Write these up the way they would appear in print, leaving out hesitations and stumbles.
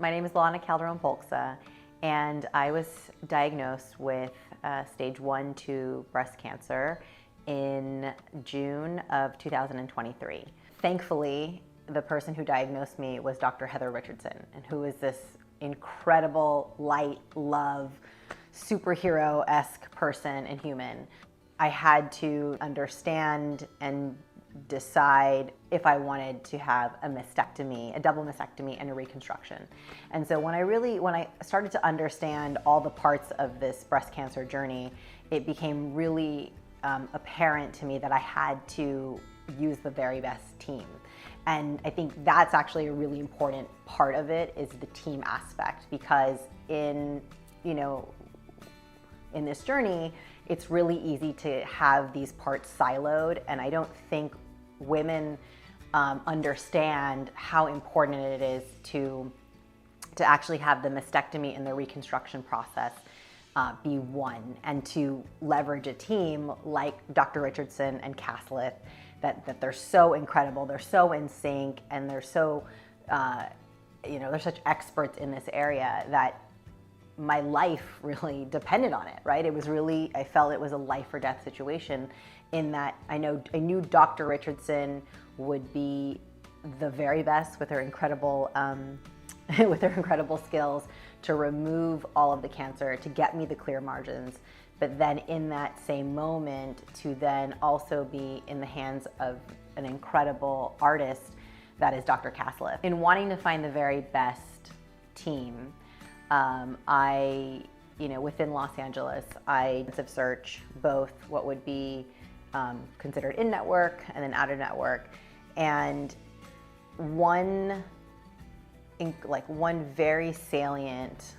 My name is Alana, and I was diagnosed with stage 1-2 breast cancer in June of 2023. Thankfully, the person who diagnosed me was Dr. Heather Richardson, and who is this incredible, light, love, superhero-esque person and human. I had to understand and decide if I wanted to have a mastectomy, a double mastectomy, and a reconstruction. And so when I started to understand all the parts of this breast cancer journey, it became really apparent to me that I had to use the very best team. And I think that's actually a really important part of it, is the team aspect, because in this journey, it's really easy to have these parts siloed, and I don't think women understand how important it is to actually have the mastectomy and the reconstruction process be one, and to leverage a team like Dr. Richardson and Cassileth, that they're so incredible, they're so in sync, and they're so, they're such experts in this area that my life really depended on it, right? I felt it was a life or death situation, in that I knew Dr. Richardson would be the very best with her incredible, skills to remove all of the cancer, to get me the clear margins, but then in that same moment to then also be in the hands of an incredible artist that is Dr. Cassileth. In wanting to find the very best team, within Los Angeles, I search both what would be considered in-network and then out-of-network. And one very salient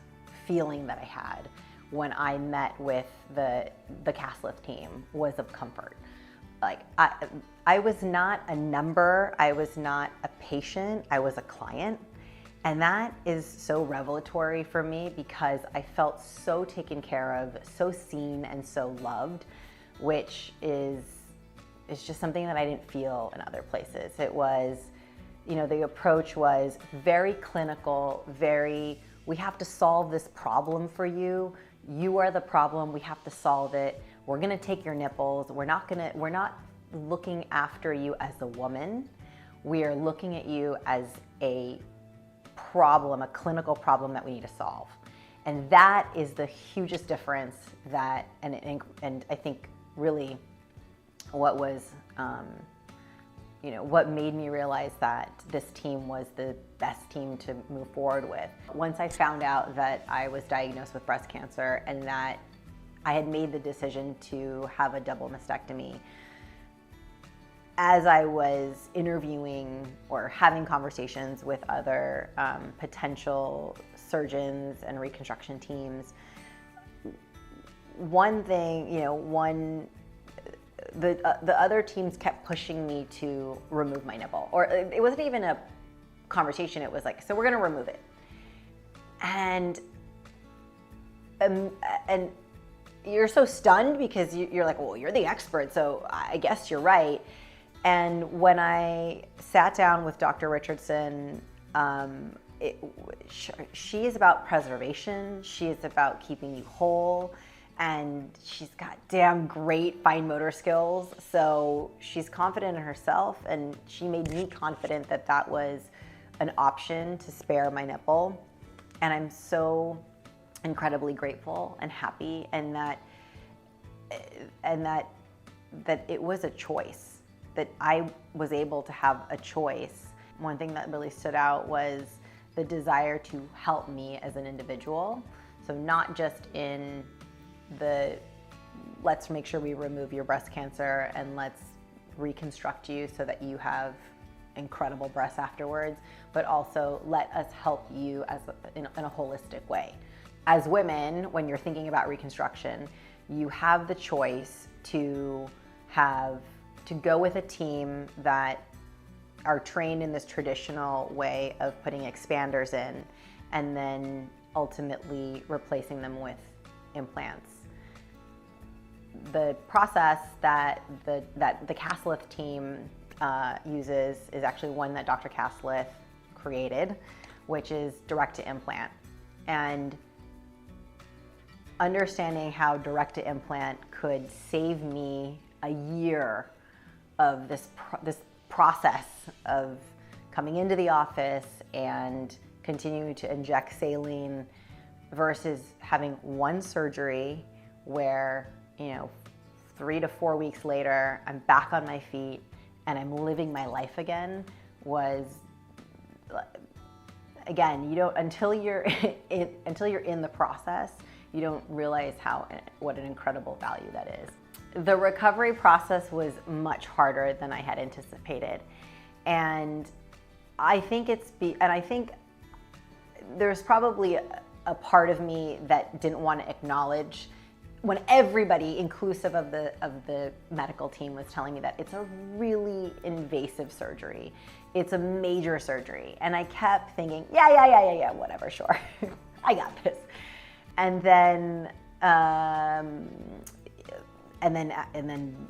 feeling that I had when I met with the Cassileth team was of comfort. I was not a number, I was not a patient, I was a client. And that is so revelatory for me, because I felt so taken care of, so seen, and so loved, which is just something that I didn't feel in other places. It was, the approach was very clinical, we have to solve this problem for you. You are the problem, we have to solve it. We're gonna take your nipples. We're not looking after you as a woman. We are looking at you as a problem, a clinical problem that we need to solve. And that is the hugest difference and I think really what was, what made me realize that this team was the best team to move forward with. Once I found out that I was diagnosed with breast cancer and that I had made the decision to have a double mastectomy, as I was interviewing or having conversations with other potential surgeons and reconstruction teams, the other teams kept pushing me to remove my nipple. Or it wasn't even a conversation, it was like, so we're gonna remove it. And you're so stunned, because you're like, well, you're the expert, so I guess you're right. And when I sat down with Dr. Richardson, she is about preservation, she is about keeping you whole, and she's got damn great fine motor skills. So she's confident in herself, and she made me confident that that was an option to spare my nipple. And I'm so incredibly grateful and happy, and that it was a choice, that I was able to have a choice. One thing that really stood out was the desire to help me as an individual. So not just in let's make sure we remove your breast cancer and let's reconstruct you so that you have incredible breasts afterwards, but also let us help you in a holistic way. As women, when you're thinking about reconstruction, you have the choice to go with a team that are trained in this traditional way of putting expanders in and then ultimately replacing them with implants. The process that the Cassileth team uses is actually one that Dr. Cassileth created, which is direct-to-implant. And understanding how direct-to-implant could save me a year of this process of coming into the office and continuing to inject saline versus having one surgery where, 3 to 4 weeks later, I'm back on my feet and I'm living my life again, was, again, you don't, until you're in the process, you don't realize what an incredible value that is. The recovery process was much harder than I had anticipated. And I think there's probably a part of me that didn't want to acknowledge when everybody, inclusive of the medical team, was telling me that it's a really invasive surgery. It's a major surgery. And I kept thinking, yeah, whatever, sure. I got this. And then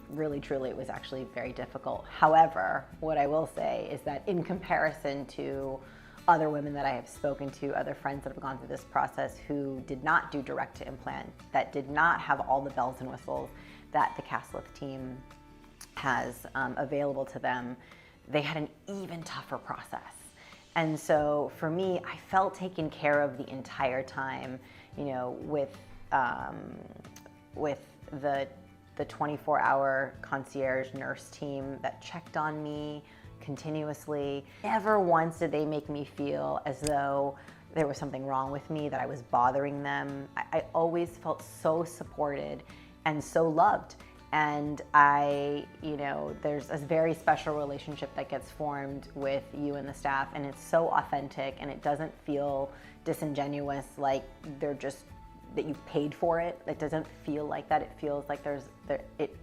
really, truly, it was actually very difficult. However, what I will say is that in comparison to other women that I have spoken to, other friends that have gone through this process who did not do direct-to-implant, that did not have all the bells and whistles that the Cassileth team has available to them, they had an even tougher process. And so for me, I felt taken care of the entire time, with the 24-hour concierge nurse team that checked on me continuously. Never once did they make me feel as though there was something wrong with me, that I was bothering them. I always felt so supported and so loved. And there's a very special relationship that gets formed with you and the staff, and it's so authentic, and it doesn't feel disingenuous, like that you paid for it. It doesn't feel like that. It feels like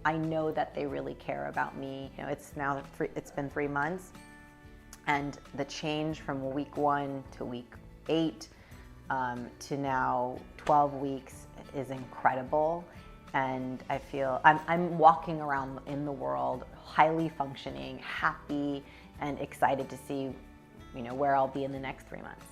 I know that they really care about me. It's been 3 months, and the change from week 1 to week 8 to now 12 weeks is incredible. And I feel I'm walking around in the world highly functioning, happy, and excited to see, where I'll be in the next 3 months.